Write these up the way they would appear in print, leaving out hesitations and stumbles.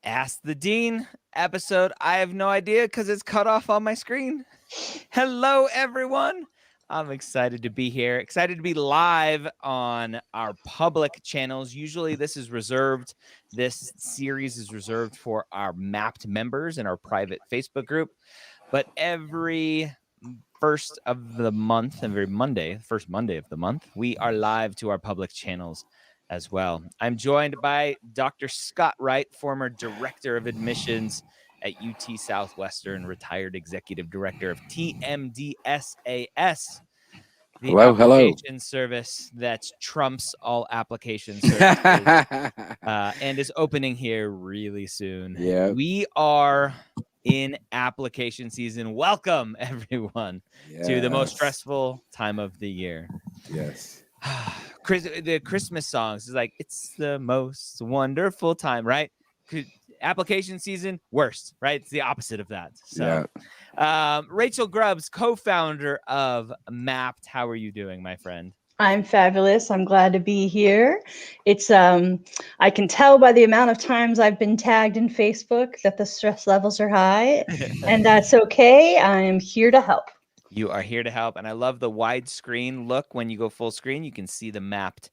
Ask the Dean episode. I have no idea because it's cut off on my screen. Hello, everyone. I'm excited to be here. Excited to be live on our public channels. Usually this series is reserved for our mapped members in our private Facebook group. But every first of the month, every Monday, first Monday of the month, we are live to our public channels as well. I'm joined by Dr. Scott Wright, former Director of Admissions at UT Southwestern, retired Executive Director of TMDSAS, the application service that trumps all application services and is opening here really soon. Yep. We are in application season. Welcome, everyone, to the most stressful time of the year. Yes. The Christmas songs is like, it's the most wonderful time, right? Application season, worst, right? It's the opposite of that. So, Rachel Grubbs, co-founder of Mapped. How are you doing, my friend? I'm fabulous. I'm glad to be here. It's I can tell by the amount of times I've been tagged in Facebook that the stress levels are high, and that's okay. I am here to help. You are here to help, and I love the widescreen look. When you go full screen, you can see the mapped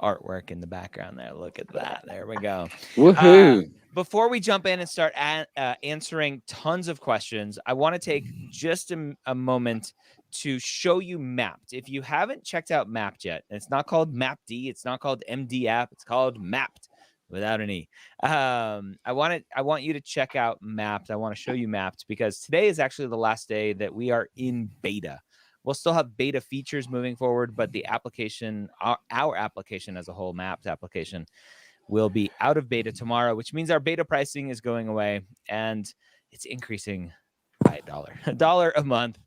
artwork in the background there. Look at that. There we go. Woohoo! Before we jump in and start answering tons of questions, I want to take just a moment to show you Mapped. If you haven't checked out Mapped yet, it's not called MapD, it's not called MD app, it's called Mapped without an E. I want you to check out Mapped. I want to show you Mapped because today is actually the last day that we are in beta. We'll still have beta features moving forward, but the application, our application as a whole, Mapped application, will be out of beta tomorrow, which means our beta pricing is going away and it's increasing by $1 a month,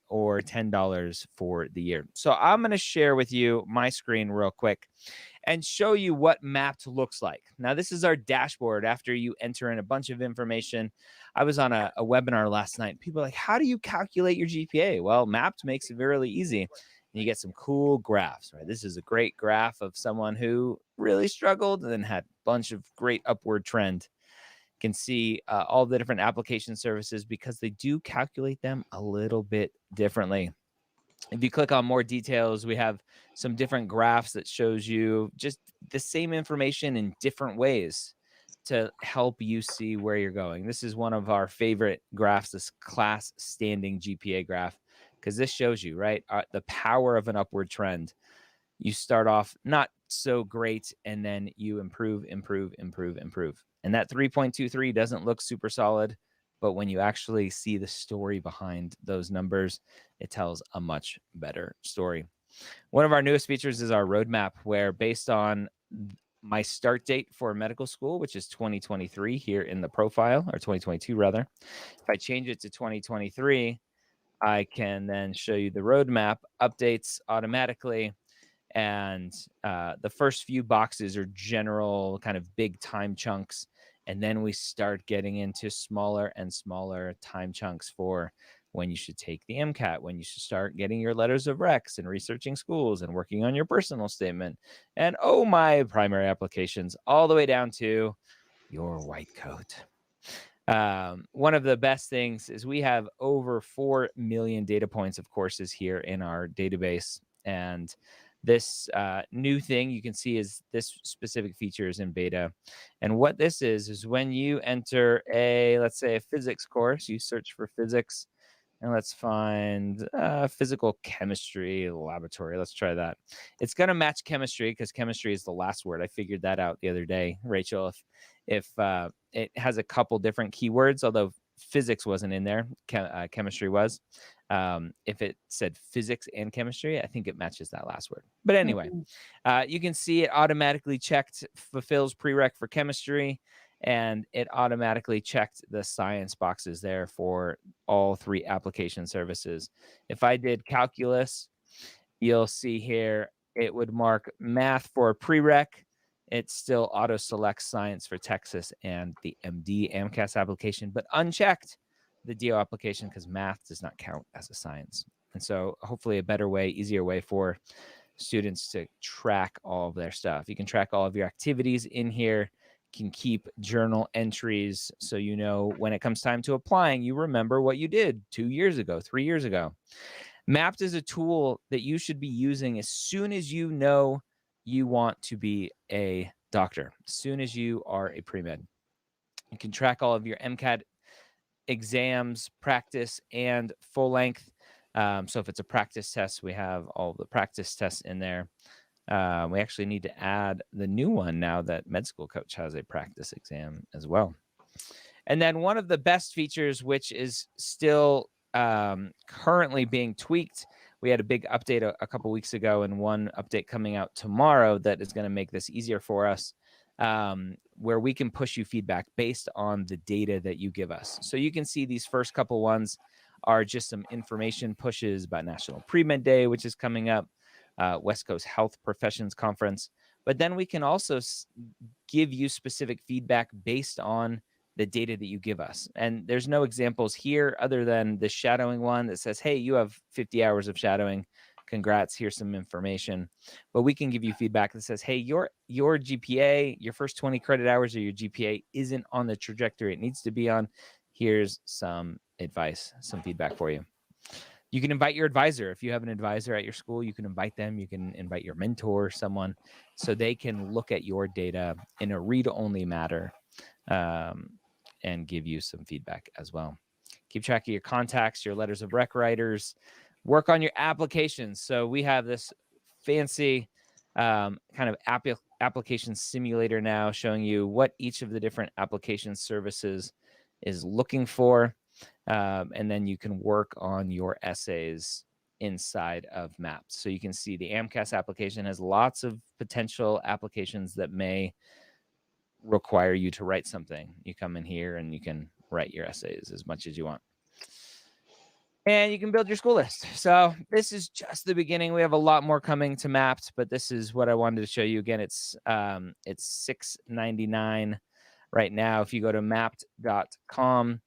or $10 for the year. So I'm going to share with you my screen real quick and show you what Mapped looks like. Now, this is our dashboard after you enter in a bunch of information. I was on a webinar last night. People are like, how do you calculate your GPA? Well, Mapped makes it really easy. And you get some cool graphs, right? This is a great graph of someone who really struggled and then had a bunch of great upward trend. You can see all the different application services because they do calculate them a little bit differently. If you click on more details, we have some different graphs that shows you just the same information in different ways to help you see where you're going. This is one of our favorite graphs, this class standing GPA graph, because this shows you, right, the power of an upward trend. You start off not so great, and then you improve. And that 3.23 doesn't look super solid, but when you actually see the story behind those numbers, it tells a much better story. One of our newest features is our roadmap, where based on my start date for medical school, which is 2023 here in the profile, or 2022 rather, if I change it to 2023, I can then show you the roadmap updates automatically. And the first few boxes are general kind of big time chunks. And then we start getting into smaller and smaller time chunks for when you should take the MCAT, when you should start getting your letters of recs and researching schools and working on your personal statement. And oh, my primary applications, all the way down to your white coat. One of the best things is we have over 4 million data points of courses here in our database. And this new thing you can see is this specific feature is in beta. And what this is when you enter let's say a physics course, you search for physics, and let's find physical chemistry laboratory. Let's try that. It's going to match chemistry because chemistry is the last word. I figured that out the other day, Rachel. If it has a couple different keywords, although physics wasn't in there, chemistry was. If it said physics and chemistry, I think it matches that last word. But anyway, you can see it automatically checked, fulfills prereq for chemistry, and it automatically checked the science boxes there for all 3 application services. If I did calculus, you'll see here it would mark math for prereq. It still auto selects science for Texas and the MD AMCAS application, but unchecked the DO application because math does not count as a science. And so hopefully a better way, easier way for students to track all of their stuff. You can track all of your activities in here, can keep journal entries so you know when it comes time to applying, you remember what you did 2 years ago, 3 years ago. Mapped is a tool that you should be using as soon as you know you want to be a doctor, as soon as you are a pre-med. You can track all of your MCAT exams, practice, and full length. So if it's a practice test, we have all the practice tests in there. We actually need to add the new one now that Med School Coach has a practice exam as well. And then one of the best features, which is still currently being tweaked, we had a big update a couple weeks ago, and one update coming out tomorrow that is going to make this easier for us, where we can push you feedback based on the data that you give us. So you can see these first couple ones are just some information pushes about National Premed Day, which is coming up, West Coast Health Professions Conference. But then we can also give you specific feedback based on the data that you give us. And there's no examples here other than the shadowing one that says, hey, you have 50 hours of shadowing. Congrats, here's some information. But we can give you feedback that says, hey, your GPA, your first 20 credit hours of your GPA isn't on the trajectory it needs to be on. Here's some advice, some feedback for you. You can invite your advisor. If you have an advisor at your school, you can invite them. You can invite your mentor, someone, so they can look at your data in a read-only matter and give you some feedback as well. Keep track of your contacts, your letters of rec writers, work on your applications. So we have this fancy kind of application simulator now showing you what each of the different application services is looking for. And then you can work on your essays inside of Mapped. So you can see the AMCAS application has lots of potential applications that may require you to write something. You come in here and you can write your essays as much as you want. And you can build your school list. So this is just the beginning. We have a lot more coming to Mapped, but this is what I wanted to show you. Again, it's $6.99 right now. If you go to mapped.com,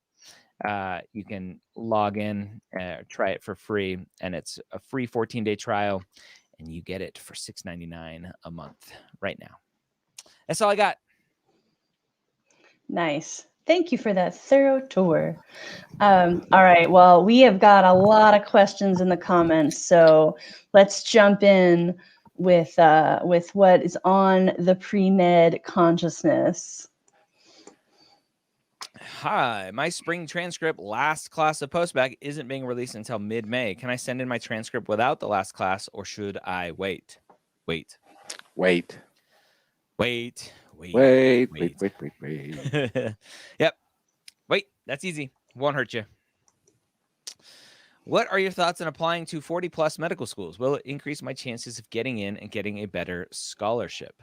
you can log in, try it for free, and it's a free 14-day trial, and you get it for $6.99 a month right now. That's all I got. Nice. Thank you for that thorough tour. All right. Well, we have got a lot of questions in the comments, so let's jump in with what is on the pre-med consciousness. Hi, my spring transcript last class of postbac isn't being released until mid-May. Can I send in my transcript without the last class, or should I wait? Wait. Yep. Wait, that's easy. Won't hurt you. What are your thoughts on applying to 40-plus medical schools? Will it increase my chances of getting in and getting a better scholarship?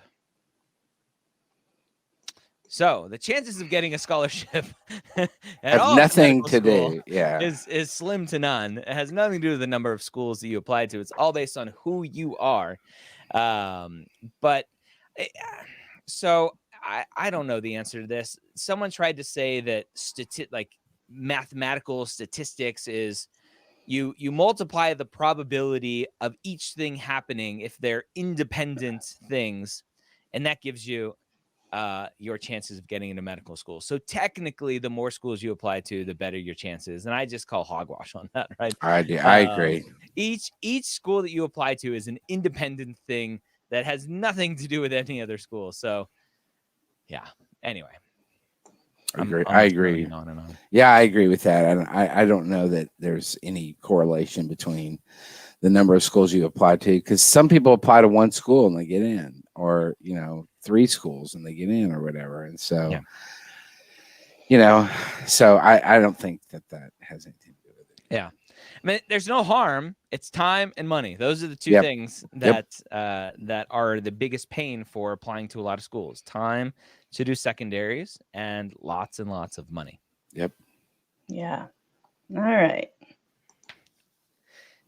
So the chances of getting a scholarship at all nothing to do. is slim to none. It has nothing to do with the number of schools that you apply to. It's all based on who you are. So I don't know the answer to this. Someone tried to say that mathematical statistics is you multiply the probability of each thing happening if they're independent things, and that gives you your chances of getting into medical school. So technically, the more schools you apply to, the better your chances. And I just call hogwash on that, right? I agree. Each school that you apply to is an independent thing that has nothing to do with any other school. So, yeah. Anyway, I agree. On and on. Yeah, I agree with that. And I don't know that there's any correlation between the number of schools you apply to, because some people apply to one school and they get in, or 3 schools and they get in, or whatever. And so, so I don't think that has anything to do with it. Yeah. I mean, there's no harm. It's time and money. Those are the two things that that are the biggest pain for applying to a lot of schools. Time to do secondaries and lots of money. Yep. Yeah. All right.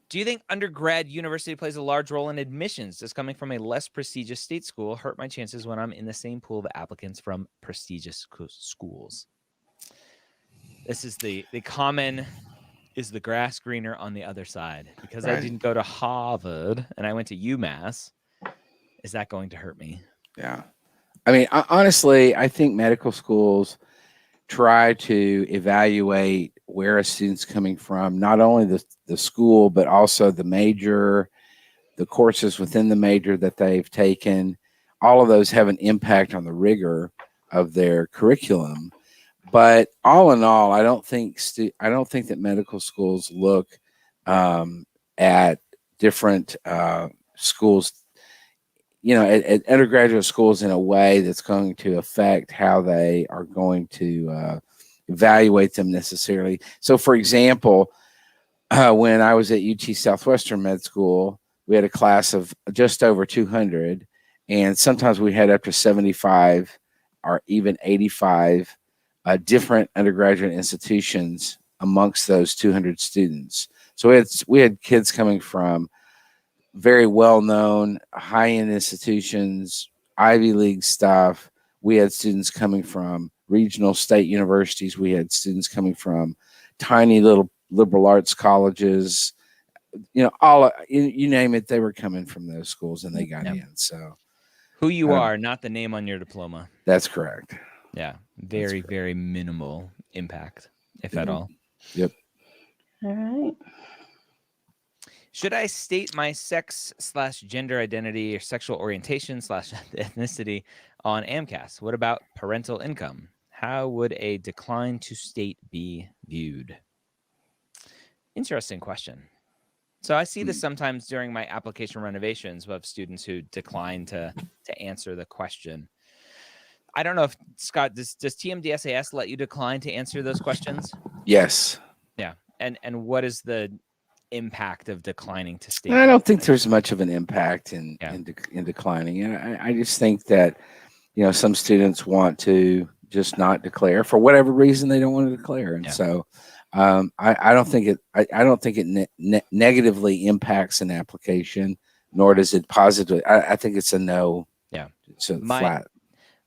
Do you think undergrad university plays a large role in admissions? Does coming from a less prestigious state school hurt my chances when I'm in the same pool of applicants from prestigious schools? This is the common, is the grass greener on the other side? Because I didn't go to Harvard and I went to UMass, is that going to hurt me? Yeah. I mean, honestly, I think medical schools try to evaluate where a student's coming from, not only the school, but also the major, the courses within the major that they've taken. All of those have an impact on the rigor of their curriculum. But all in all, I don't think that medical schools look at different schools, at undergraduate schools in a way that's going to affect how they are going to evaluate them necessarily. So, for example, when I was at UT Southwestern Med School, we had a class of just over 200, and sometimes we had up to 75 or even 85 different undergraduate institutions amongst those 200 students. So we had kids coming from very well-known high-end institutions, Ivy League stuff. We had students coming from regional state universities. We had students coming from tiny little liberal arts colleges. You name it, they were coming from those schools and they got in. So who you are, not the name on your diploma. That's correct. Yeah. Very minimal impact, if at all. Yep. All right. Should I state my sex/gender identity or sexual orientation/ethnicity on AMCAS? What about parental income? How would a decline to state be viewed? Interesting question. So I see this sometimes during my application renovations of students who decline to answer the question. I don't know if, Scott, does TMDSAS let you decline to answer those questions? Yes. Yeah. And what is the impact of declining to state? I don't think there's much of an impact in declining. I just think that, some students want to just not declare for whatever reason they don't want to declare. And so I don't think it negatively impacts an application, nor does it positively. I think it's a no. Yeah. So flat.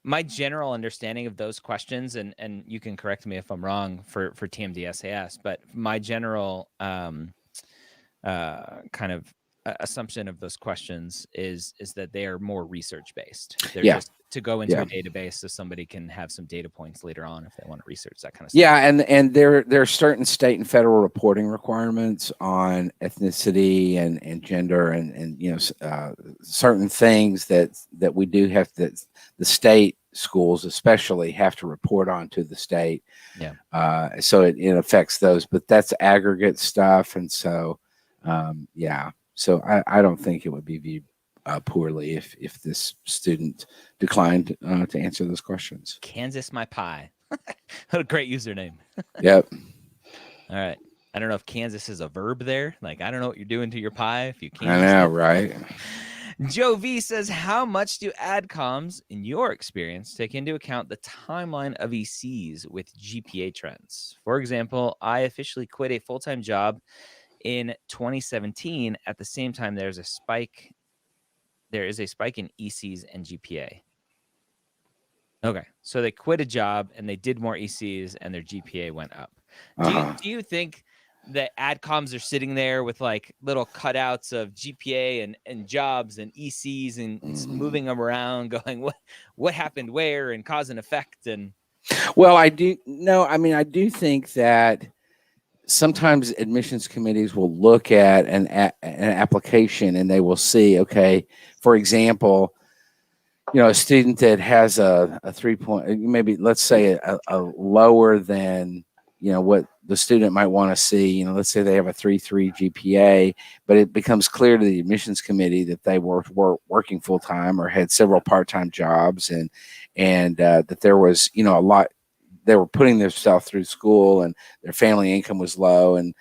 My general understanding of those questions, and you can correct me if I'm wrong for TMDSAS, but my general kind of assumption of those questions is that they are more research based. They're just to go into a database so somebody can have some data points later on if they want to research that kind of stuff. Yeah, and there are certain state and federal reporting requirements on ethnicity and gender and certain things that we do have, that the state schools especially have to report on to the state. Yeah. So it affects those, but that's aggregate stuff, and so So I don't think it would be viewed poorly if this student declined to answer those questions. Kansas my pie. What a great username. Yep. All right. I don't know if Kansas is a verb there. Like, I don't know what you're doing to your pie if you can't. I know, right? Joe V says, how much do adcoms, in your experience, take into account the timeline of ECs with GPA trends? For example, I officially quit a full-time job in 2017. At the same time, there is a spike in ECs and GPA. Okay, so they quit a job and they did more ECs and their GPA went up. Do you think that adcoms are sitting there with like little cutouts of GPA and jobs and ECs and moving them around, going what happened where and cause and effect? And well, I do think that sometimes admissions committees will look at an application and they will see, okay, for example, a student that has a 3 maybe let's say a lower than, what the student might want to see, let's say they have a 3.3 GPA, but it becomes clear to the admissions committee that they were working full time or had several part-time jobs and that there was, a lot, they were putting themselves through school and their family income was low and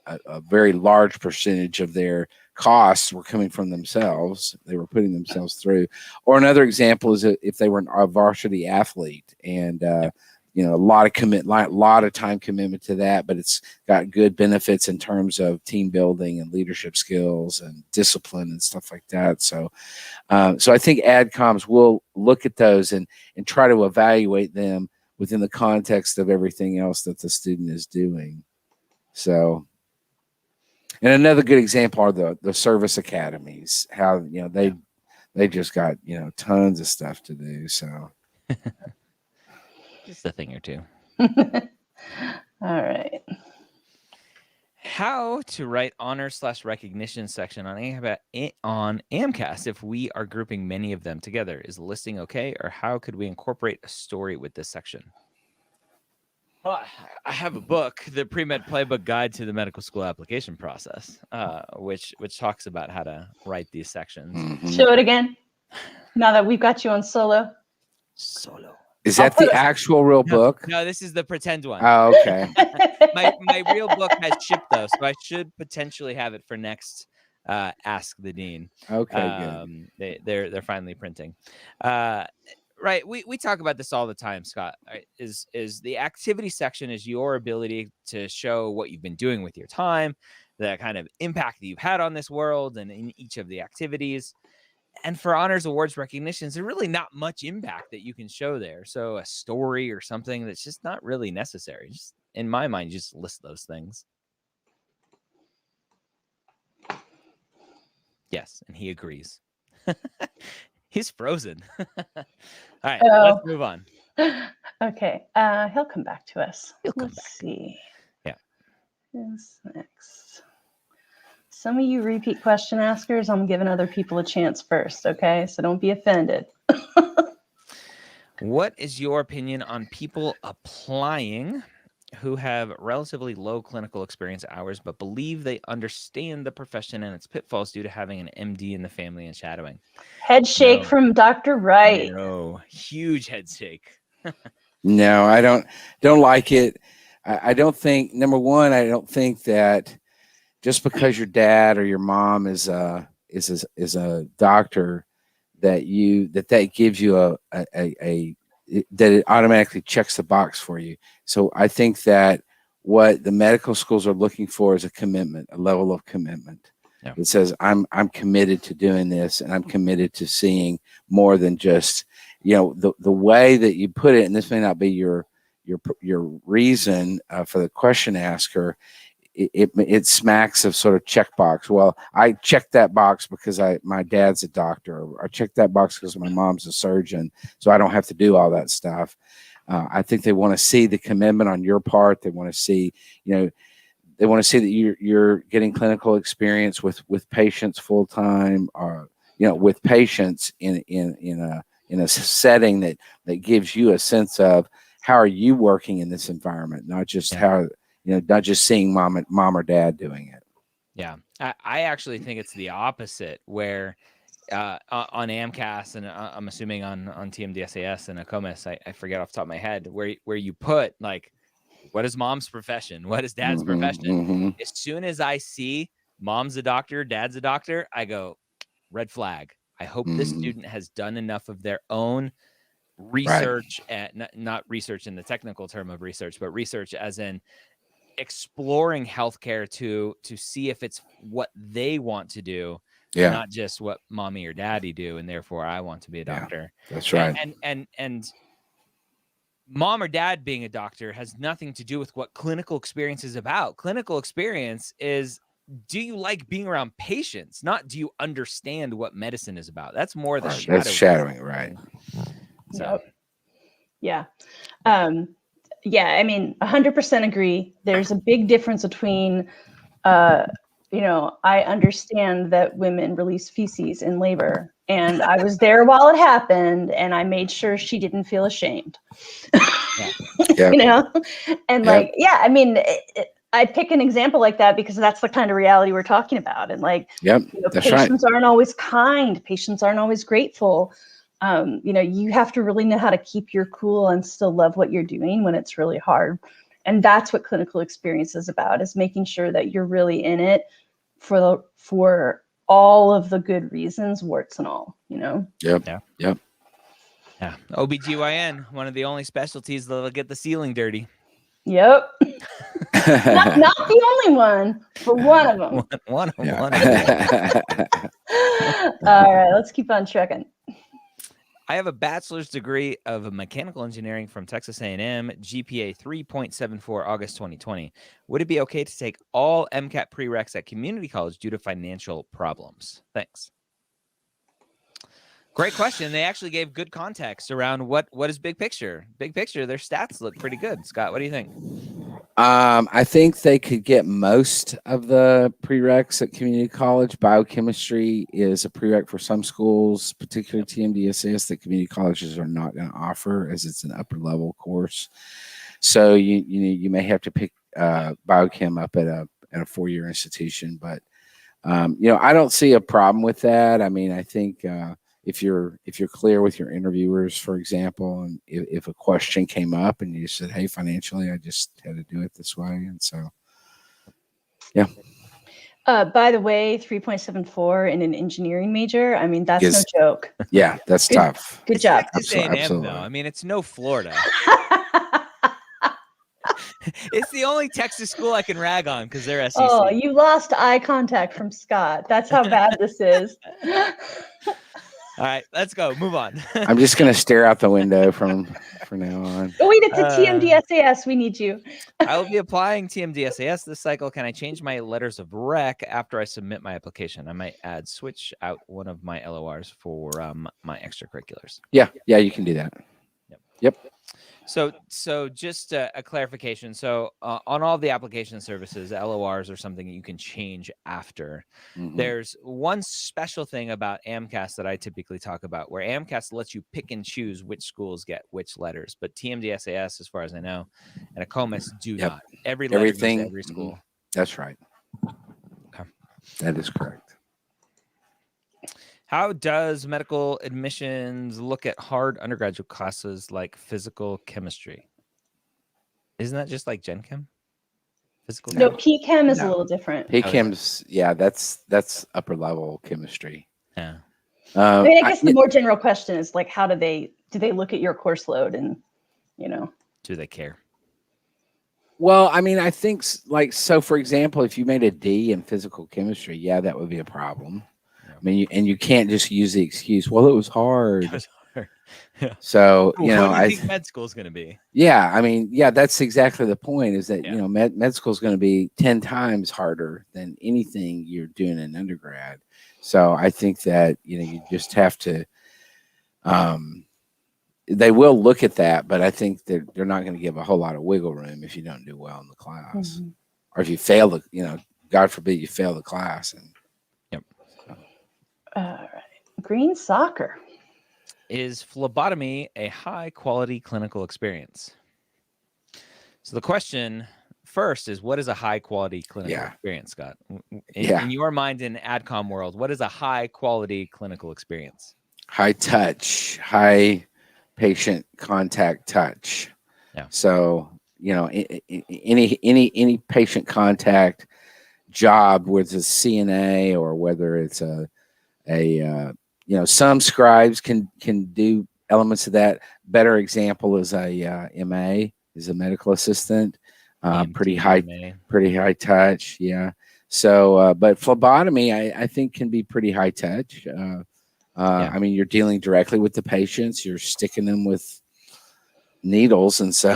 a very large percentage of their costs were coming from themselves. They were putting themselves through. Or another example is if they were a varsity athlete and, a lot of time commitment to that, but it's got good benefits in terms of team building and leadership skills and discipline and stuff like that. So I think adcoms will look at those and try to evaluate them within the context of everything else that the student is doing. So, and another good example are the service academies, how, they they just got, you know, tons of stuff to do. So Just a thing or two. All right. How to write honor/recognition section on AMCAS if we are grouping many of them together. Is listing okay, or how could we incorporate a story with this section? Well, I have a book, the Premed Playbook Guide to the Medical School Application Process, which talks about how to write these sections. Show it again. Now that we've got you on solo. Is that the actual real book? No, this is the pretend one. Oh, okay. my real book has shipped though, so I should potentially have it for next Ask the Dean. Okay, good. They're finally printing. Right, we talk about this all the time, Scott. Right? Is the activity section is your ability to show what you've been doing with your time, the kind of impact that you've had on this world and in each of the activities. And for honors, awards, recognitions, there's really not much impact that you can show there. So a story or something that's just not really necessary. Just in my mind, just list those things. Yes, and he agrees. He's frozen. All right, let's move on. Okay, he'll come back to us. Let's see. Yeah. Who's next? Some of you repeat question askers, I'm giving other people a chance first, okay? So don't be offended. What is your opinion on people applying who have relatively low clinical experience hours but believe they understand the profession and its pitfalls due to having an MD in the family and shadowing? Head shake from Dr. Wright. No, huge head shake. No, I don't like it. I don't think, number one, I don't think that just because your dad or your mom is a doctor that gives you that it automatically checks the box for you. So I think that what the medical schools are looking for is a commitment, a level of commitment. Yeah. It says I'm committed to doing this, and I'm committed to seeing more than just, you know, the way that you put it. And this may not be your reason for the question asker. It smacks of sort of checkbox. Well, I checked that box because my dad's a doctor, or I checked that box because my mom's a surgeon, so I don't have to do all that stuff. I think they want to see the commitment on your part. They want to see, they want to see that you're getting clinical experience with patients full time, or with patients in a setting that gives you a sense of how are you working in this environment, not just how. Not just seeing mom or dad doing it. Yeah, I actually think it's the opposite, where on AMCAS and I'm assuming on TMDSAS and ACOMIS, I forget off the top of my head, where you put like, what is mom's profession? What is dad's profession? Mm-hmm. As soon as I see mom's a doctor, dad's a doctor, I go, red flag. I hope this student has done enough of their own research, and not research in the technical term of research, but research as in exploring healthcare to see if it's what they want to do, not just what mommy or daddy do, and therefore I want to be a doctor. That's right. And mom or dad being a doctor has nothing to do with what clinical experience is about. Clinical experience is, do you like being around patients, not do you understand what medicine is about? That's more the shadowing. That's shadowing, right? So yeah. Yeah, I mean, 100% agree. There's a big difference between, I understand that women release feces in labor, and I was there while it happened, and I made sure she didn't feel ashamed. And I mean, I pick an example like that because that's the kind of reality we're talking about. And patients aren't always kind. Patients aren't always grateful. You have to really know how to keep your cool and still love what you're doing when it's really hard. And that's what clinical experience is about, is making sure that you're really in it for all of the good reasons, warts and all, Yep. Yeah. OBGYN, one of the only specialties that'll get the ceiling dirty. Yep. not the only one, but one of them. One of them. All right, let's keep on trucking. I have a bachelor's degree of mechanical engineering from Texas A&M, GPA 3.74, August 2020. Would it be okay to take all MCAT prereqs at community college due to financial problems? Thanks. Great question. They actually gave good context around what is big picture. Big picture, their stats look pretty good. Scott, what do you think? I think they could get most of the prereqs at community college. Biochemistry is a prereq for some schools, particularly TMDSAS, that community colleges are not going to offer, as it's an upper level course. So you may have to pick biochem up at a 4-year institution, but I don't see a problem with that. I mean, I think if you're clear with your interviewers, for example, and if a question came up and you said, hey, financially, I just had to do it this way. And so, yeah. By the way, 3.74 in an engineering major. I mean, that's no joke. Yeah, that's tough. Good job. Texas A&M, though. I mean, it's no Florida. It's the only Texas school I can rag on because they're SEC. Oh, you lost eye contact from Scott. That's how bad this is. All right, let's go. Move on. I'm just going to stare out the window from now on. Oh, wait, it's a TMDSAS. We need you. I will be applying TMDSAS this cycle. Can I change my letters of rec after I submit my application? I might switch out one of my LORs for my extracurriculars. Yeah, you can do that. Yep. So just a clarification. So on all the application services, LORs are something you can change after. Mm-hmm. There's one special thing about AMCAS that I typically talk about, where AMCAS lets you pick and choose which schools get which letters, but TMDSAS, as far as I know, and ACOMAS do not. Everything, every school. Mm-hmm. That's right. Okay. That is correct. How does medical admissions look at hard undergraduate classes like physical chemistry? Isn't that just like Gen Chem? Physical? No, P-Chem is a little different. P-Chem's, that's upper level chemistry. Yeah. I mean, I guess the more general question is like, how do they look at your course load and, do they care? Well, I mean, I think so for example, if you made a D in physical chemistry, that would be a problem. I mean, you can't just use the excuse, well, it was hard. It was hard. Yeah. So, what do you think med school is going to be? Yeah, I mean, that's exactly the point, is that, med school is going to be 10 times harder than anything you're doing in undergrad. So I think that, you just have to, they will look at that, but I think that they're not going to give a whole lot of wiggle room if you don't do well in the class, or if you fail God forbid you fail the class. And all right. Green soccer. Is phlebotomy a high quality clinical experience? So the question first is, what is a high quality clinical experience, Scott? In your mind, in adcom world, what is a high quality clinical experience? High touch, high patient contact touch. Yeah. So, any patient contact job, whether it's a CNA or whether it's some scribes can do elements of that. Better example is a MA, is a medical assistant, pretty high touch. Yeah. So, but phlebotomy, I think can be pretty high touch. I mean, you're dealing directly with the patients, you're sticking them with needles. And so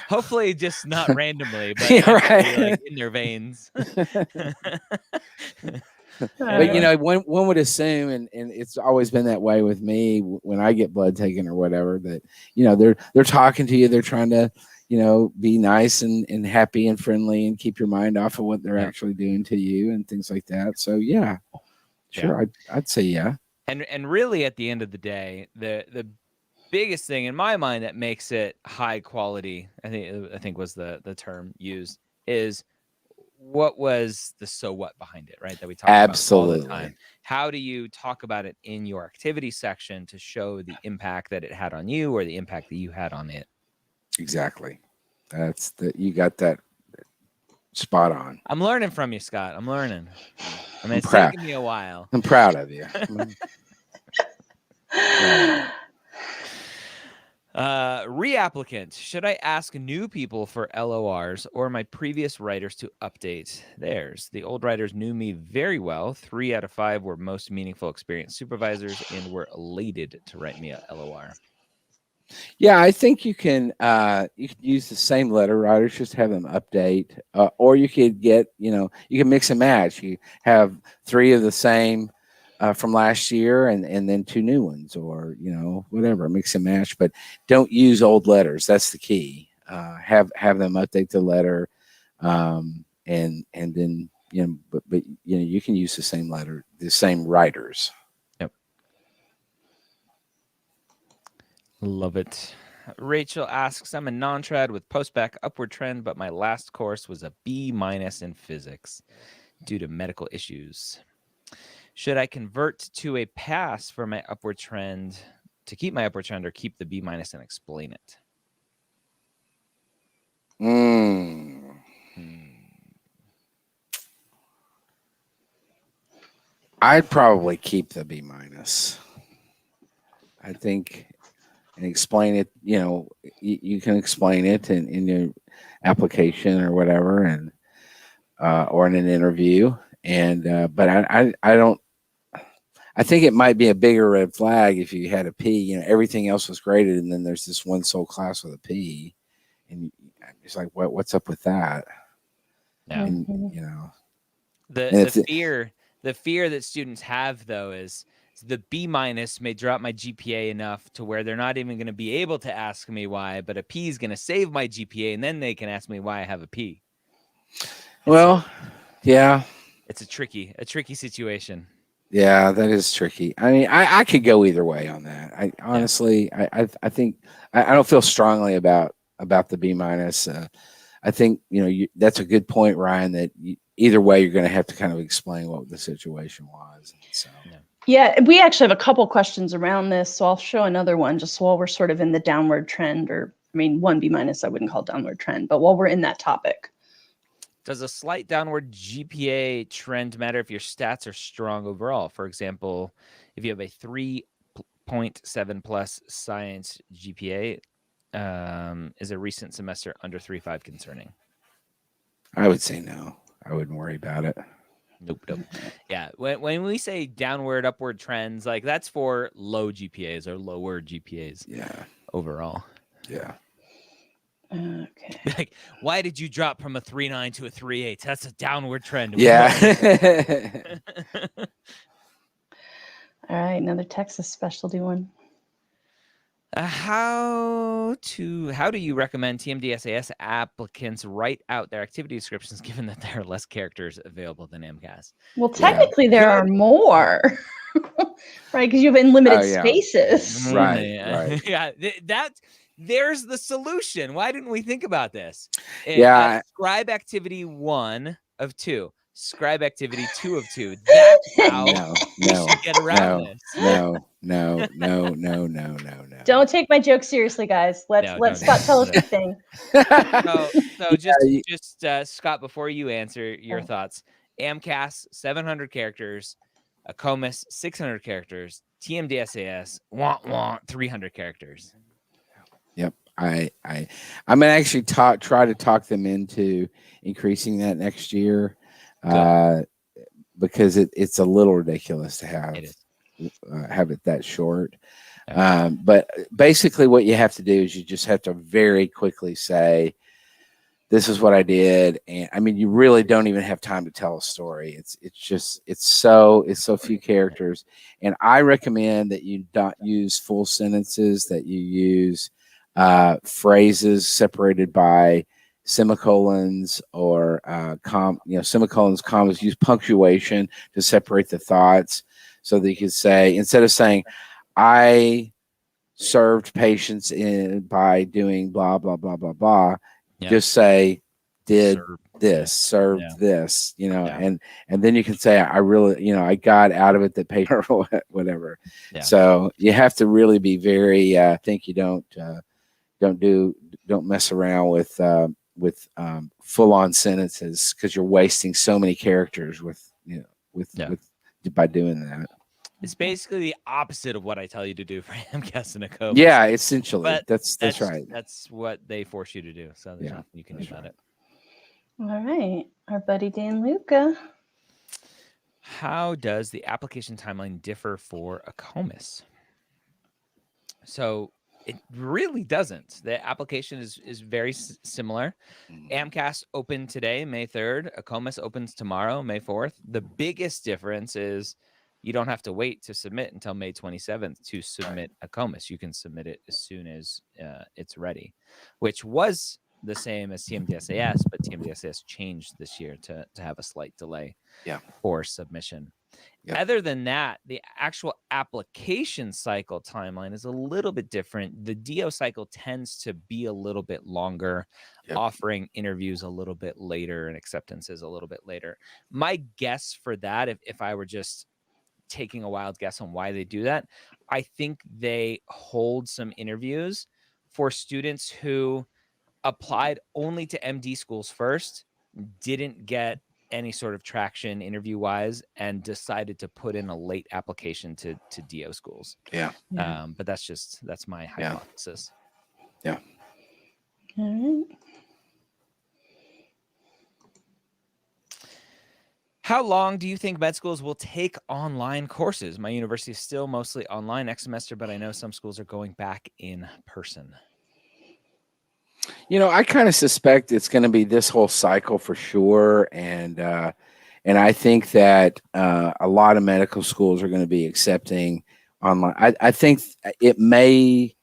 hopefully just not randomly, but like in their veins. But one would assume, and it's always been that way with me when I get blood taken or whatever, that they're talking to you, they're trying to be nice and happy and friendly and keep your mind off of what they're actually doing to you and things like that. So sure, I'd say and really at the end of the day, the biggest thing in my mind that makes it high quality, I think was the term used, is what was the so what behind it, right? That we talk about all the time. How do you talk about it in your activity section to show the impact that it had on you or the impact that you had on it? Exactly. You got that spot on. I'm learning from you, Scott. I'm learning. I mean, it's taken me a while. I'm proud of you. Reapplicant. Should I ask new people for LORs or my previous writers to update theirs? The old writers knew me very well. 3 out of 5 were most meaningful experienced supervisors and were elated to write me a LOR. Yeah, I think you can use the same letter writers, just have them update, or you could get, you can mix and match. You have 3 of the same from last year and then 2 new ones, or whatever, mix and match, but don't use old letters. That's the key. Have them update the letter, and then but you can use the same letter, the same writers. Yep. Love it. Rachel asks, I'm a non-trad with post-bac upward trend, but my last course was a B- in physics due to medical issues. Should I convert to a pass for my upward trend to keep my upward trend, or keep the B- and explain it? I'd probably keep the B-. I think, and explain it. You can explain it in your application or whatever, and or in an interview. And but I don't. I think it might be a bigger red flag if you had a P. Everything else was graded, and then there's this one sole class with a P, and it's like, what's up with that? Yeah. And, the fear that students have, though, is the B- may drop my GPA enough to where they're not even going to be able to ask me why, but a P is going to save my GPA, and then they can ask me why I have a P. Well, yeah, it's a tricky situation. Yeah, that is tricky. I mean, I could go either way on that. I honestly, I think I don't feel strongly about the B-. I think that's a good point, Ryan. That either way, you're going to have to kind of explain what the situation was. So. Yeah, we actually have a couple questions around this, so I'll show another one just while we're sort of in the downward trend, or one B- I wouldn't call downward trend, but while we're in that topic. Does a slight downward GPA trend matter if your stats are strong overall? For example, if you have a 3.7 plus science GPA, is a recent semester under 3.5 concerning? I would say no. I wouldn't worry about it. Nope. Yeah, when we say downward, upward trends, like that's for low GPAs or lower GPAs. Yeah. Overall. Yeah. Okay. Like, why did you drop from a 3.9 to a 3.8? That's a downward trend. Yeah. All right, another Texas specialty one. How do you recommend TMDSAS applicants write out their activity descriptions, given that there are less characters available than MCAS? Well, technically there are more, right? Because you have unlimited yeah. spaces. Right. Yeah, there's the solution. Why didn't we think about this? Scribe activity 1 of 2. Scribe activity 2 of 2. That's how we should get around this. No. Don't take my joke seriously, guys. Let Scott tell us the thing. So just Scott, before you answer your thoughts, AMCAS 700 characters, ACOMAS 600 characters, TMDSAS 300 characters. Yep. I'm gonna actually try to talk them into increasing that next year, because it's a little ridiculous to have it that short. But basically what you have to do is you just have to very quickly say, this is what I did. And I mean, you really don't even have time to tell a story. It's so few characters. And I recommend that you don't use full sentences, that you use phrases separated by semicolons or semicolons, commas. Use punctuation to separate the thoughts, so that you can say, instead of saying, I served patients by doing blah blah blah blah blah, just say, did served this, and then you can say, I really, I got out of it that patient or whatever. So you have to really be very think you don't mess around with full-on sentences, because you're wasting so many characters by doing that. It's basically the opposite of what I tell you to do for MCAS and ACOMAS. Yeah, essentially. But that's right. That's what they force you to do. So there's nothing you can do about it. All right. Our buddy Dan Luca. How does the application timeline differ for ACOMAS? So it really doesn't. The application is very similar. AMCAS opened today, May 3rd. ACOMAS opens tomorrow, May 4th. The biggest difference is you don't have to wait to submit until May 27th to submit a COMIS. You can submit it as soon as it's ready, which was the same as TMDSAS, but TMDSAS changed this year to have a slight delay for submission. Other than that, the actual application cycle timeline is a little bit different. The DO cycle tends to be a little bit longer, offering interviews a little bit later and acceptances a little bit later. My guess for that, if I were just taking a wild guess on why they do that, I think they hold some interviews for students who applied only to MD schools first, didn't get any sort of traction interview wise, and decided to put in a late application to DO schools. But that's my hypothesis. All right. How long do you think med schools will take online courses? My university is still mostly online next semester, but I know some schools are going back in person. I kind of suspect it's going to be this whole cycle for sure. And I think that a lot of medical schools are going to be accepting online. I think it may,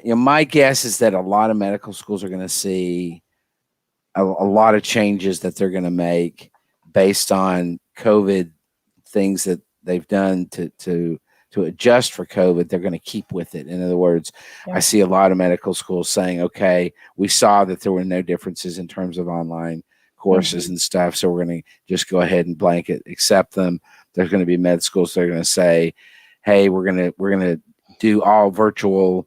my guess is that a lot of medical schools are going to see a lot of changes that they're going to make based on COVID things that they've done to adjust for COVID. They're going to keep with it. In other words, I see a lot of medical schools saying, okay, we saw that there were no differences in terms of online courses and stuff, so we're going to just go ahead and blanket accept them. There's going to be med schools that are going to say, hey, we're going to do all virtual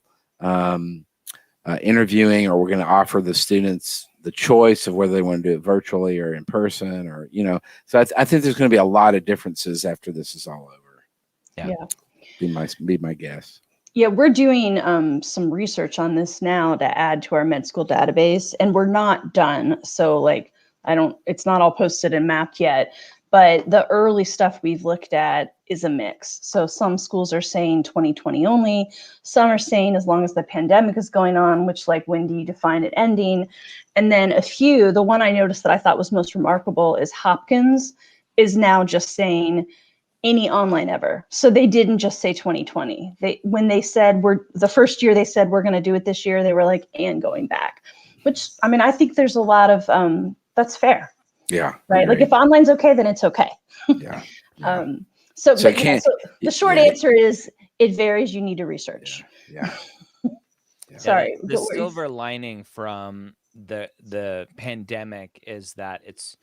interviewing, or we're going to offer the students the choice of whether they want to do it virtually or in person, or so I think there's going to be a lot of differences after this is all over. Be my guess. Yeah, we're doing some research on this now to add to our med school database, and we're not done. So it's not all posted and mapped yet, but the early stuff we've looked at is a mix. So some schools are saying 2020 only. Some are saying as long as the pandemic is going on, which when do you define it ending? And then a few, the one I noticed that I thought was most remarkable is Hopkins is now just saying any online ever. So they didn't just say 2020. When they said the first year they said we're going to do it this year, they were like, and going back, which I think there's a lot of that's fair. Yeah. Right. Like if online's okay, then it's okay. Yeah. So the short answer is it varies. You need to research. Yeah. Sorry. The silver lining from the pandemic is that it's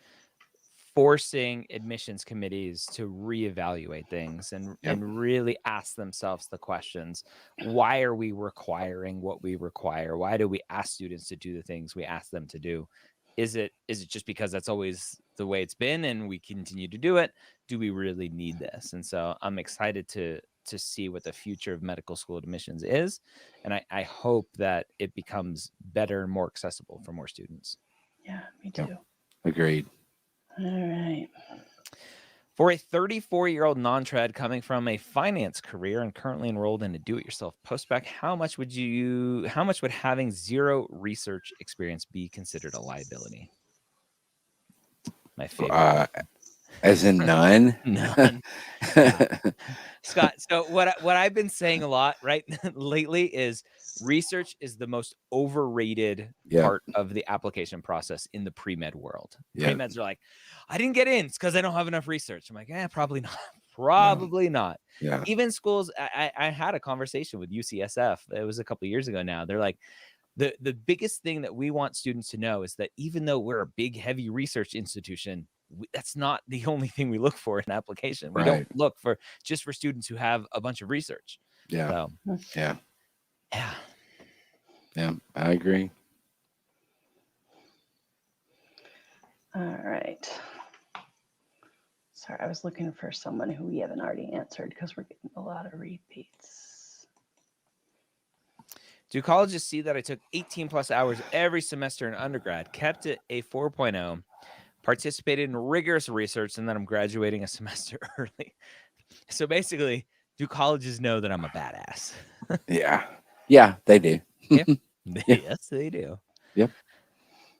forcing admissions committees to reevaluate things and really ask themselves the questions. Why are we requiring what we require? Why do we ask students to do the things we ask them to do? Is it just because that's always the way it's been and we continue to do it? Do we really need this? And so I'm excited to see what the future of medical school admissions is. And I hope that it becomes better and more accessible for more students. Yeah, me too. Agreed. All right. For a 34-year-old non-trad coming from a finance career and currently enrolled in a do-it-yourself postbac, how much would having zero research experience be considered a liability? My favorite. As in none? None. Scott, so what I've been saying a lot lately is research is the most overrated part of the application process in the pre-med world. Pre-meds are like, I didn't get in. It's because I don't have enough research. I'm like, probably not. Probably not. Yeah. Even schools, I had a conversation with UCSF. It was a couple of years ago now. They're like, the biggest thing that we want students to know is that even though we're a big, heavy research institution, that's not the only thing we look for in an application. We don't look for students who have a bunch of research. Yeah. So, yeah, I agree. All right. Sorry, I was looking for someone who we haven't already answered because we're getting a lot of repeats. Do colleges see that I took 18 plus hours every semester in undergrad, kept it a 4.0, participated in rigorous research, and then I'm graduating a semester early? So basically, do colleges know that I'm a badass? Yeah, they do. Yes, they do. Yep.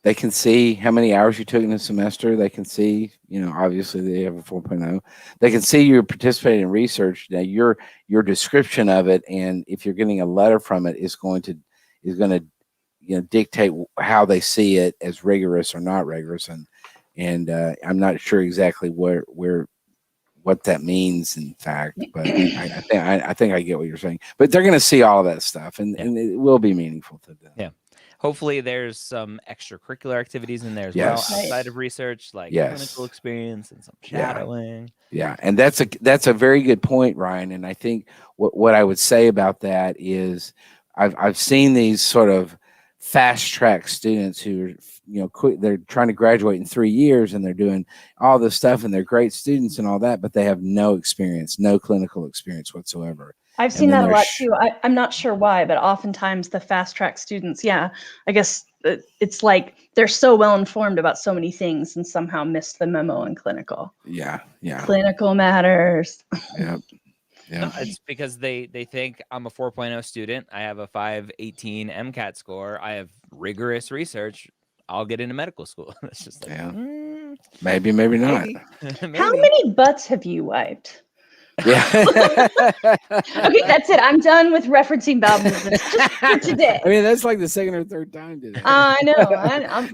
They can see how many hours you took in a semester. They can see, obviously they have a 4.0. They can see you're participating in research. Now your description of it, and if you're getting a letter from it, is going to dictate how they see it as rigorous or not rigorous. And I'm not sure exactly what that means, in fact, but I think I get what you're saying. But they're going to see all of that stuff, and it will be meaningful to them. Yeah. Hopefully there's some extracurricular activities in there as Yes. well, outside of research, like clinical experience and some shadowing. Yeah. And that's a very good point, Ryan. And I think what I would say about that is I've seen these sort of fast track students who are, they're trying to graduate in 3 years, and they're doing all this stuff, and they're great students and all that, but they have no experience, no clinical experience whatsoever. I've seen that a lot too. I'm not sure why, but oftentimes the fast track students, I guess it's like they're so well informed about so many things and somehow miss the memo in clinical. Yeah. Clinical matters. Yep. Yeah. No, it's because they think I'm a 4.0 student. I have a 518 MCAT score. I have rigorous research. I'll get into medical school. It's just like, maybe not. Maybe. How many butts have you wiped? Yeah. Okay, that's it. I'm done with referencing bowel movements just for today. I mean, that's like the second or third time today. I know.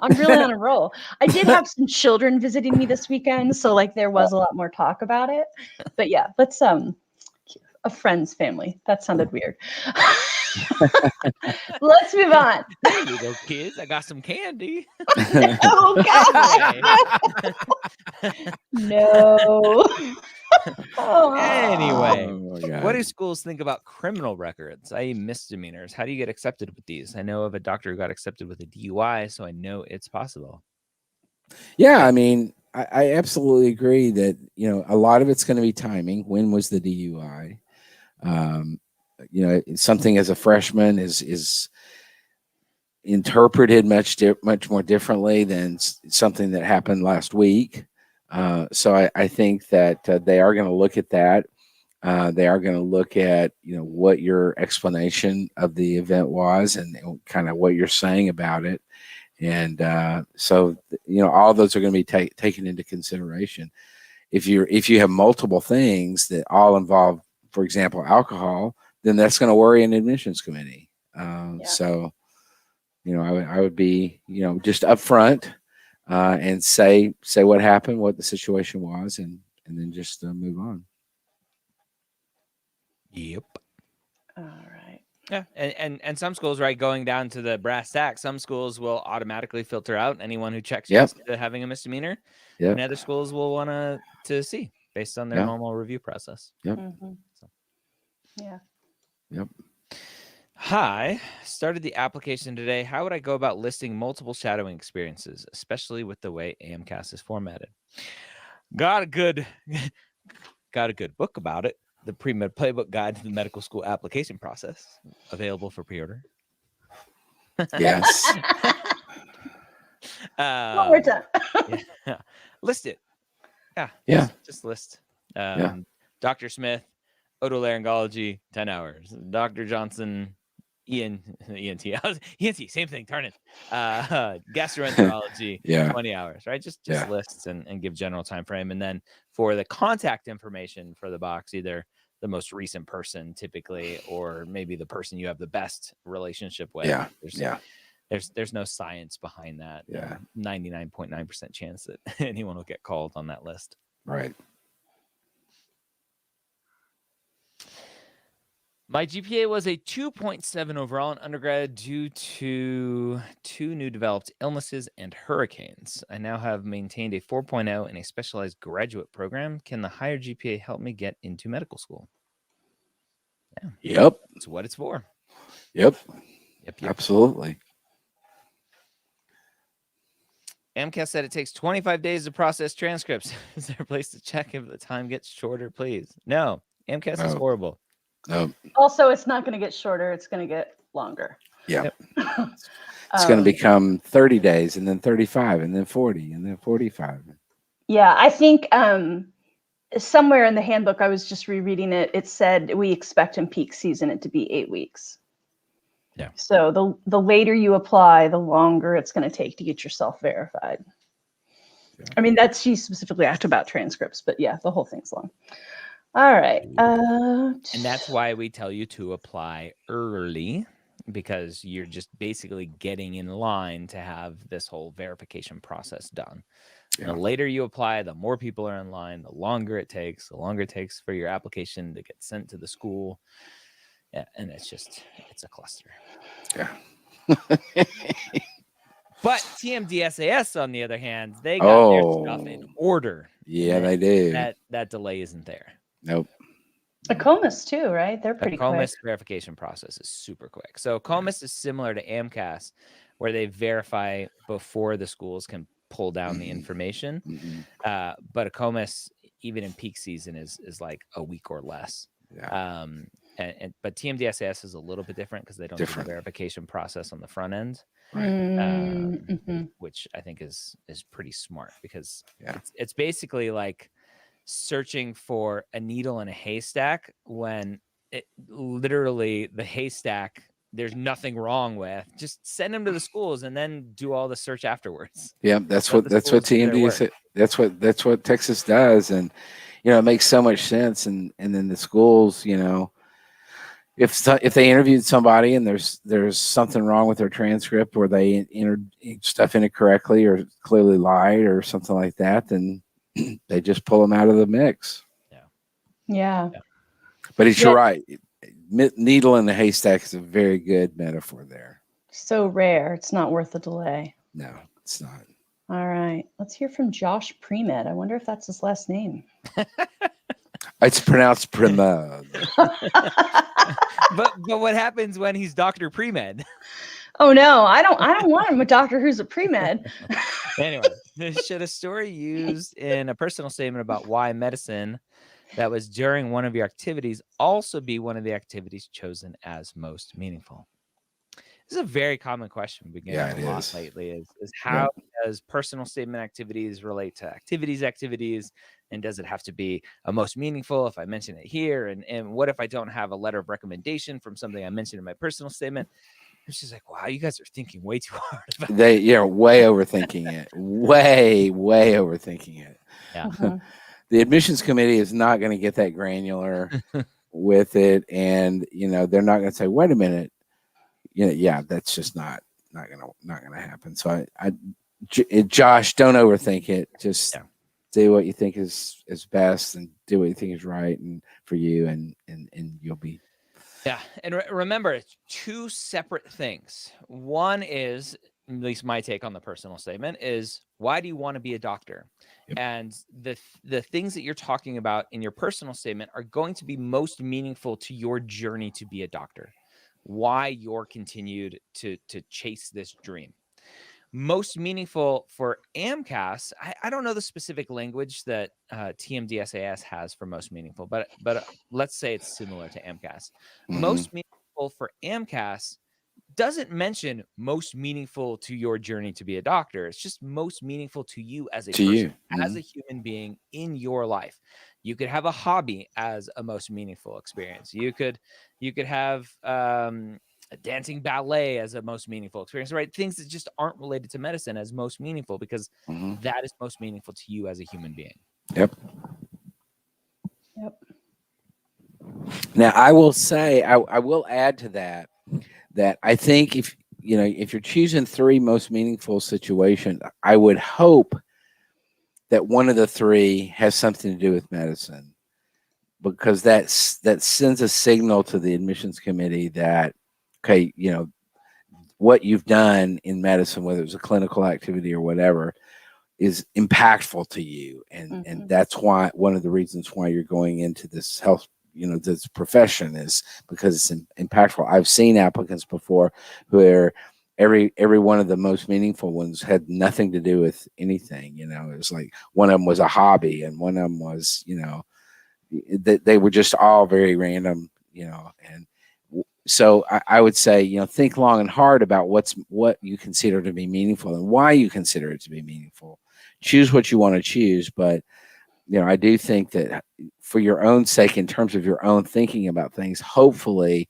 I'm really on a roll. I did have some children visiting me this weekend, so like there was a lot more talk about it. But yeah, let's a friend's family. That sounded weird. Let's move on. There you go, kids. I got some candy. Oh God. No. Anyway, Oh, what do schools think about criminal records, i.e. misdemeanors? How do you get accepted with these? I know of a doctor who got accepted with a DUI, so I know it's possible. Yeah, I mean, I absolutely agree that, a lot of it's going to be timing. When was the DUI? Something as a freshman is interpreted much more differently than something that happened last week. So I think that they are going to look at that. They are going to look at, what your explanation of the event was and kind of what you're saying about it. And so, all those are going to be taken into consideration. If you have multiple things that all involve, for example, alcohol, then that's going to worry an admissions committee. So, I would be, just upfront and say what happened, what the situation was, and then just move on. Yep. All right. Yeah, and some schools, right, going down to the brass tacks, some schools will automatically filter out anyone who checks yes to having a misdemeanor. Yep. And other schools will want to see based on their normal review process. Yep. Mm-hmm. So. Yeah. Yep. Hi, started the application today. How would I go about listing multiple shadowing experiences, especially with the way AMCAS is formatted? Got a good book about it. The Premed Playbook Guide to the Medical School Application Process, available for pre-order. Yes. One more time. Yeah. List it. Yeah. Just list. Dr. Smith, otolaryngology, 10 hours. Dr. Johnson, ENT, same thing, darn it. Gastroenterology, 20 hours, right? Just lists and give general time frame. And then for the contact information for the box, either the most recent person typically, or maybe the person you have the best relationship with. There's no science behind that. 99.9% chance that anyone will get called on that list. Right. My GPA was a 2.7 overall in undergrad due to 2 new developed illnesses and hurricanes. I now have maintained a 4.0 in a specialized graduate program. Can the higher GPA help me get into medical school? Yeah. Yep. That's what it's for. Yep. Yep. Absolutely. MCAT said it takes 25 days to process transcripts. Is there a place to check if the time gets shorter, please? No. MCAT is horrible. No. Also, it's not going to get shorter. It's going to get longer. Yeah. It's going to become 30 days and then 35 and then 40 and then 45. Yeah, I think somewhere in the handbook, I was just rereading it. It said we expect in peak season it to be 8 weeks. Yeah. So the later you apply, the longer it's going to take to get yourself verified. Yeah. I mean, she specifically asked about transcripts, but yeah, the whole thing's long. All right. And that's why we tell you to apply early, because you're just basically getting in line to have this whole verification process done. Yeah. The later you apply, the more people are in line, the longer it takes for your application to get sent to the school. Yeah, and it's a cluster. Yeah. But TMDSAS, on the other hand, they got their stuff in order. Yeah, they do. That delay isn't there. Nope. ACOMAS too, right? They're pretty quick. ACOMAS verification process is super quick. So ACOMAS is similar to MCAS, where they verify before the schools can pull down the information. But ACOMAS, even in peak season, is like a week or less. Yeah. But TMDSAS is a little bit different because they don't do the verification process on the front end, which I think is pretty smart, because it's basically like searching for a needle in a haystack when literally the haystack there's nothing wrong with. Just send them to the schools and then do all the search afterwards. Yeah, that's what TMD that's what Texas does, and it makes so much sense. And then the schools, if they interviewed somebody and there's something wrong with their transcript, or they entered stuff incorrectly or clearly lied or something like that, then they just pull them out of the mix. Yeah. But you're right. Needle in the haystack is a very good metaphor there. So rare. It's not worth the delay. No, it's not. All right. Let's hear from Josh Premed. I wonder if that's his last name. It's pronounced Premed. But what happens when he's Dr. Premed? Oh no, I don't want him a doctor who's a pre-med. Anyway, should a story used in a personal statement about why medicine that was during one of your activities also be one of the activities chosen as most meaningful? This is a very common question we've been getting a lot lately, is how does personal statement activities relate to activities, and does it have to be a most meaningful if I mention it here? And what if I don't have a letter of recommendation from something I mentioned in my personal statement? It's just like, wow, you guys are thinking way too hard about it. Way overthinking it. Way overthinking it. Yeah. The admissions committee is not going to get that granular with it, and they're not going to say, "Wait a minute." That's just not gonna happen. So Josh, don't overthink it. Just do what you think is best, and do what you think is right and for you, and you'll be. Yeah, and remember, it's two separate things. One is, at least my take on the personal statement, is why do you want to be a doctor? Yep. And the things that you're talking about in your personal statement are going to be most meaningful to your journey to be a doctor. Why you're continued to chase this dream. Most meaningful for AMCAS, I don't know the specific language that TMDSAS has for most meaningful, but let's say it's similar to AMCAS. Most meaningful for AMCAS doesn't mention most meaningful to your journey to be a doctor. It's just most meaningful to you as a person, as a human being in your life. You could have a hobby as a most meaningful experience. You could have a dancing ballet as a most meaningful experience, right? Things that just aren't related to medicine as most meaningful, because that is most meaningful to you as a human being. Yep. Now, I will say, I will add to that I think if you're choosing three most meaningful situations, I would hope that one of the three has something to do with medicine, because that sends a signal to the admissions committee that, okay, what you've done in medicine, whether it's a clinical activity or whatever, is impactful to you. And that's why one of the reasons why you're going into this health, this profession, is because it's impactful. I've seen applicants before where every one of the most meaningful ones had nothing to do with anything. It was like one of them was a hobby, and one of them was, they were just all very random, and so I would say, think long and hard about what you consider to be meaningful and why you consider it to be meaningful. Choose what you want to choose, but I do think that for your own sake, in terms of your own thinking about things, hopefully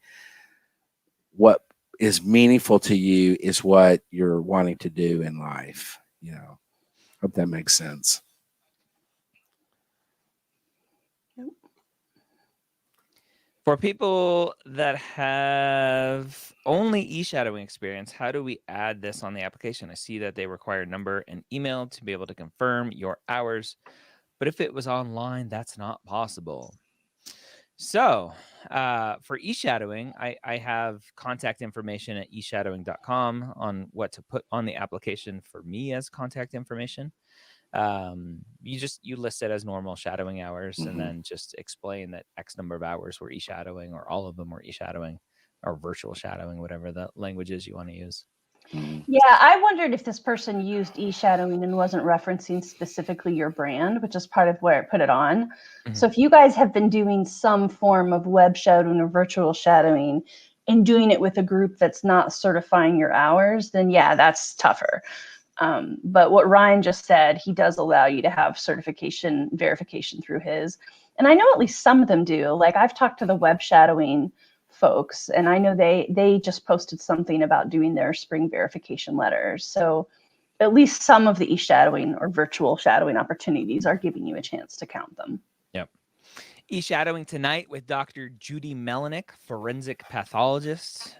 what is meaningful to you is what you're wanting to do in life. Hope that makes sense. For people that have only e-shadowing experience, how do we add this on the application? I see that they require number and email to be able to confirm your hours, but if it was online, that's not possible. So for e-shadowing, I have contact information at eshadowing.com on what to put on the application for me as contact information. You list it as normal shadowing hours, and then just explain that X number of hours were e-shadowing, or all of them were e-shadowing, or virtual shadowing, whatever the language is you want to use. Yeah, I wondered if this person used e-shadowing and wasn't referencing specifically your brand, which is part of where it put it on. So if you guys have been doing some form of web shadowing or virtual shadowing and doing it with a group that's not certifying your hours, then yeah, that's tougher. But what Ryan just said, he does allow you to have certification verification through his. And I know at least some of them do. Like I've talked to the web shadowing folks, and I know they just posted something about doing their spring verification letters. So at least some of the e-shadowing or virtual shadowing opportunities are giving you a chance to count them. Yep. E-shadowing tonight with Dr. Judy Melanik, forensic pathologist,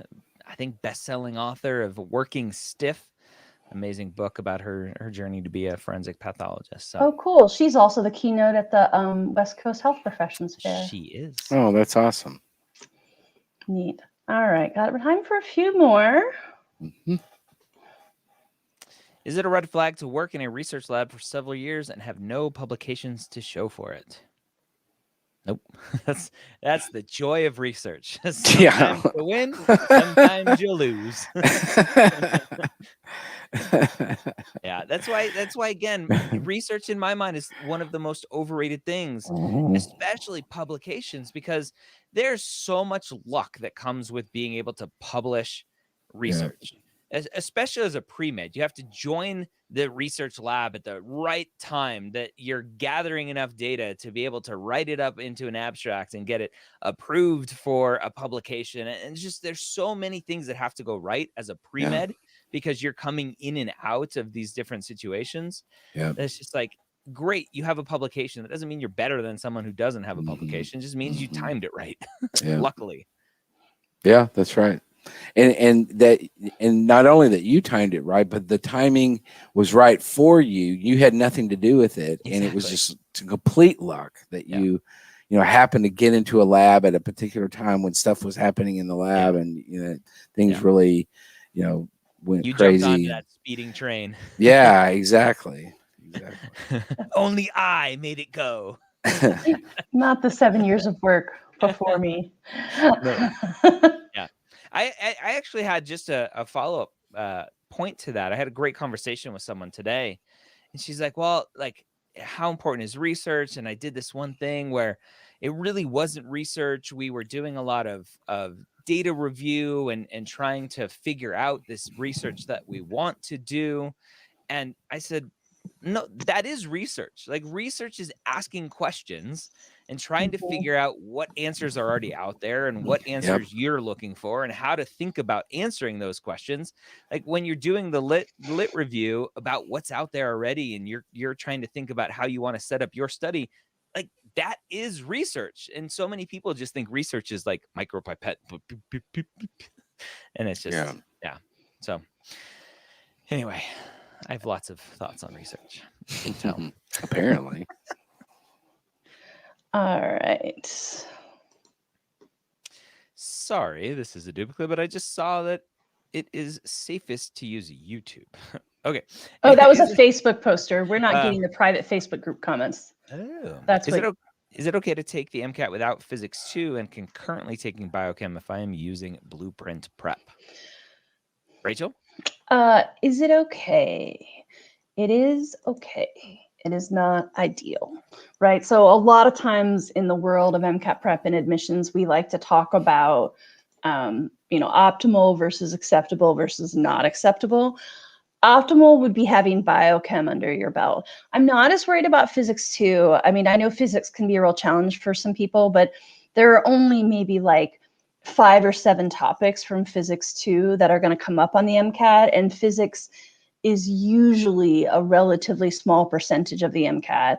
I think best-selling author of Working Stiff. Amazing book about her journey to be a forensic pathologist. So. Oh, cool. She's also the keynote at the West Coast Health Professions Fair. She is. Oh, that's awesome. Neat. All right. Got time for a few more. Is it a red flag to work in a research lab for several years and have no publications to show for it? Nope. That's the joy of research. Sometimes you win, sometimes you lose. Yeah, that's why again, research in my mind is one of the most overrated things, especially publications, because there's so much luck that comes with being able to publish research. Especially as a pre-med, you have to join the research lab at the right time that you're gathering enough data to be able to write it up into an abstract and get it approved for a publication. And just there's so many things that have to go right as a pre-med because you're coming in and out of these different situations. It's just like, great, you have a publication. That doesn't mean you're better than someone who doesn't have a publication. It just means you timed it right. Luckily. Yeah, that's right. And not only that you timed it right, but the timing was right for you. You had nothing to do with it. And it was just complete luck that you happened to get into a lab at a particular time when stuff was happening in the lab and things really, went you crazy. Jumped onto that speeding train. Yeah, exactly. Only I made it go. Not the 7 years of work before me. Yeah. I actually had just a follow-up point to that. I had a great conversation with someone today, and she's like, well, like, how important is research? And I did this one thing where it really wasn't research. We were doing a lot of data review and trying to figure out this research that we want to do. And I said, no, that is research. Like, research is asking questions and trying to figure out what answers are already out there and what answers you're looking for and how to think about answering those questions. Like when you're doing the lit review about what's out there already and you're trying to think about how you want to set up your study, like that is research. And so many people just think research is like micropipette. And it's just, So anyway, I have lots of thoughts on research. You can tell. Apparently. All right. Sorry, this is a duplicate, but I just saw that it is safest to use YouTube. Okay. Oh, that was a Facebook poster. We're not getting the private Facebook group comments. Oh. That's Is it okay to take the MCAT without Physics 2 and concurrently taking biochem if I am using Blueprint Prep? Rachel? Is it okay? It is okay. It is not ideal, right? So a lot of times in the world of MCAT prep and admissions, we like to talk about, optimal versus acceptable versus not acceptable. Optimal would be having biochem under your belt. I'm not as worried about Physics 2. I mean, I know physics can be a real challenge for some people, but there are only maybe like 5 or 7 topics from physics 2 that are going to come up on the MCAT, and physics is usually a relatively small percentage of the MCAT.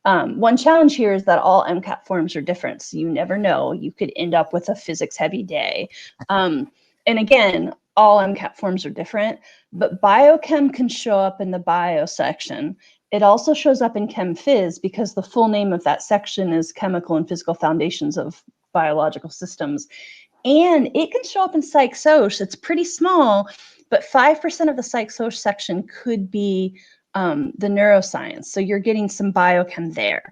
One challenge here is that all MCAT forms are different, so you never know. You could end up with a physics heavy day. And again, all MCAT forms are different, but biochem can show up in the bio section. It also shows up in Chem Phys because the full name of that section is Chemical and Physical Foundations of Biological Systems. And it can show up in Psych Soc. It's pretty small, but 5% of the Psych Soc section could be the neuroscience. So you're getting some biochem there.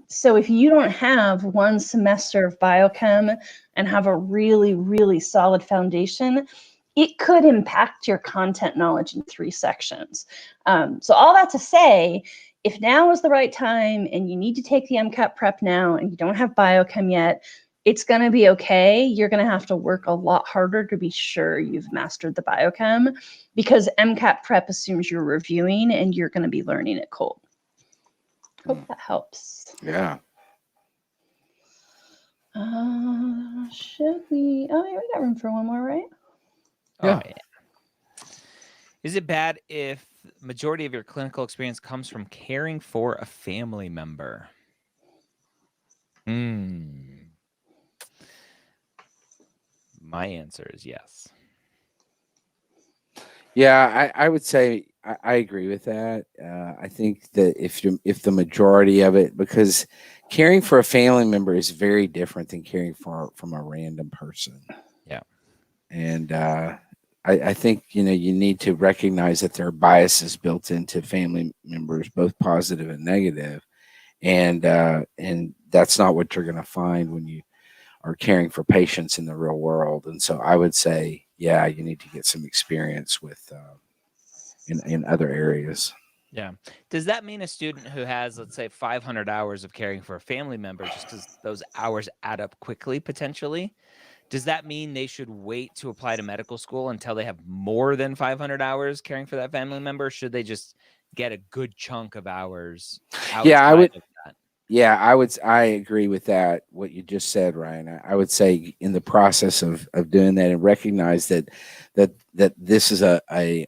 So if you don't have one semester of biochem and have a really, really solid foundation, it could impact your content knowledge in 3 sections. So all that to say, if now is the right time and you need to take the MCAT prep now and you don't have biochem yet, it's going to be okay. You're going to have to work a lot harder to be sure you've mastered the biochem, because MCAT prep assumes you're reviewing and you're going to be learning it cold. Hope that helps. Yeah. Should we? Oh, yeah, we got room for one more, right? Yeah. Oh, yeah. Is it bad if majority of your clinical experience comes from caring for a family member? My answer is yes. Yeah, I would say I agree with that. I think that if the majority of it, because caring for a family member is very different than caring from a random person. Yeah. And I think, you need to recognize that there are biases built into family members, both positive and negative. And that's not what you're going to find when you are caring for patients in the real world. And so I would say, yeah, you need to get some experience with in other areas. Yeah. Does that mean a student who has, let's say, 500 hours of caring for a family member, just because those hours add up quickly, potentially, does that mean they should wait to apply to medical school until they have more than 500 hours caring for that family member? Or should they just get a good chunk of hours outside of that? Yeah, I agree with that, what you just said, Ryan. I would say in the process of doing that, and recognize that this is a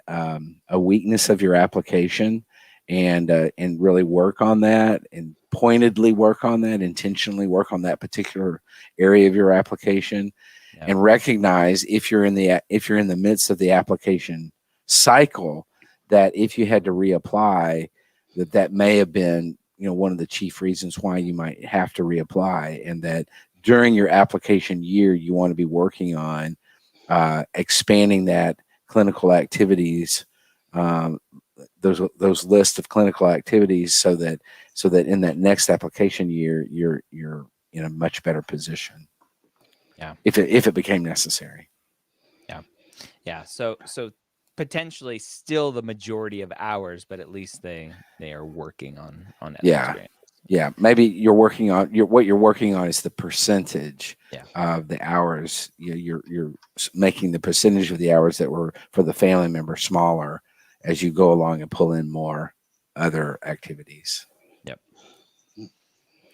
weakness of your application, and really work on that, and pointedly work on that, intentionally work on that particular area of your application. Yeah. And recognize if you're in the midst of the application cycle, that if you had to reapply, that may have been one of the chief reasons why you might have to reapply, and that during your application year, you want to be working on expanding that clinical activities, those lists of clinical activities, so that in that next application year, you're in a much better position. Yeah. If it became necessary. Yeah. Yeah. So potentially still the majority of hours, but at least they are working on other experiences. Yeah, maybe you're working on what you're working on is the percentage Yeah. of the hours. You're making the percentage of the hours that were for the family member smaller as you go along and pull in more other activities. Yep.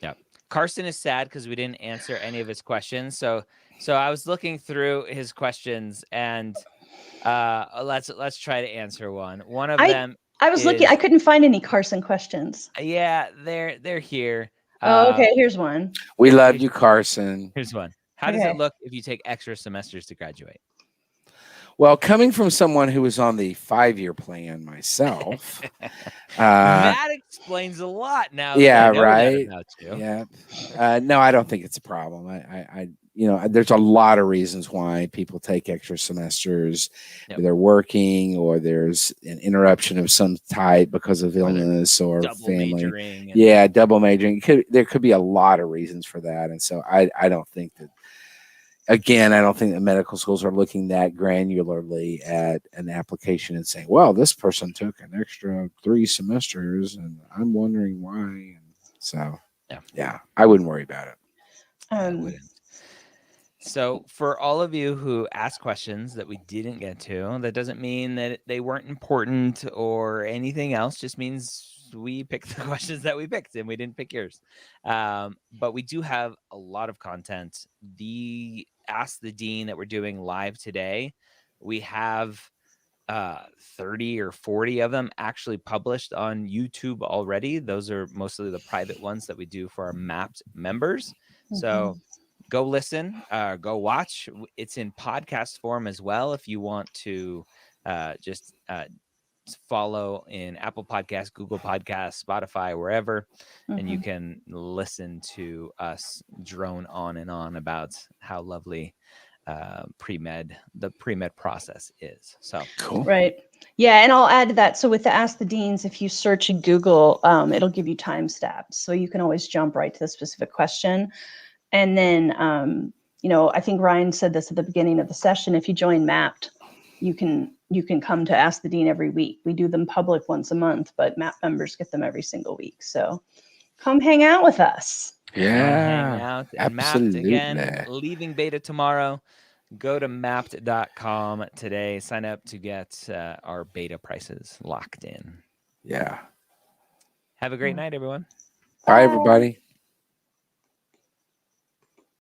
Yep. Carson is sad because we didn't answer any of his questions. So I was looking through his questions, and let's try to answer one. One of them. I was looking. I couldn't find any Carson questions. Yeah, they're here. Oh, okay. Here's one. We love you, Carson. Here's one. How does it look if you take extra semesters to graduate? Well, coming from someone who was on the 5-year plan myself, that explains a lot now. Yeah, that I know right. That about you. Yeah. No, I don't think it's a problem. I there's a lot of reasons why people take extra semesters. Yep. They're working, or there's an interruption of some type because of illness or family. Majoring double majoring. There could be a lot of reasons for that. And so I don't think that, again, I don't think that medical schools are looking that granularly at an application and saying, well, this person took an extra 3 semesters and I'm wondering why. And so, yeah, I wouldn't worry about it. I wouldn't. So for all of you who asked questions that we didn't get to, that doesn't mean that they weren't important or anything else. Just means we picked the questions that we picked and we didn't pick yours. But we do have a lot of content. The Ask the Dean that we're doing live today, we have 30 or 40 of them actually published on YouTube already. Those are mostly the private ones that we do for our Mapped members. So go listen, go watch. It's in podcast form as well. If you want to just follow in Apple Podcasts, Google Podcasts, Spotify, wherever, and you can listen to us drone on and on about how lovely the pre-med process is. So Cool. Right. Yeah, and I'll add to that. So with the Ask the Deans, if you search in Google, it'll give you time stamps, so you can always jump right to the specific question. And then, I think Ryan said this at the beginning of the session. If you join Mapped, you can come to Ask the Dean every week. We do them public once a month, but Mapped members get them every single week. So come hang out with us. Yeah, hang out. And Mapped, absolutely. again, leaving beta tomorrow. Go to mapped.com today. Sign up to get our beta prices locked in. Yeah. Have a great night, everyone. Bye, everybody.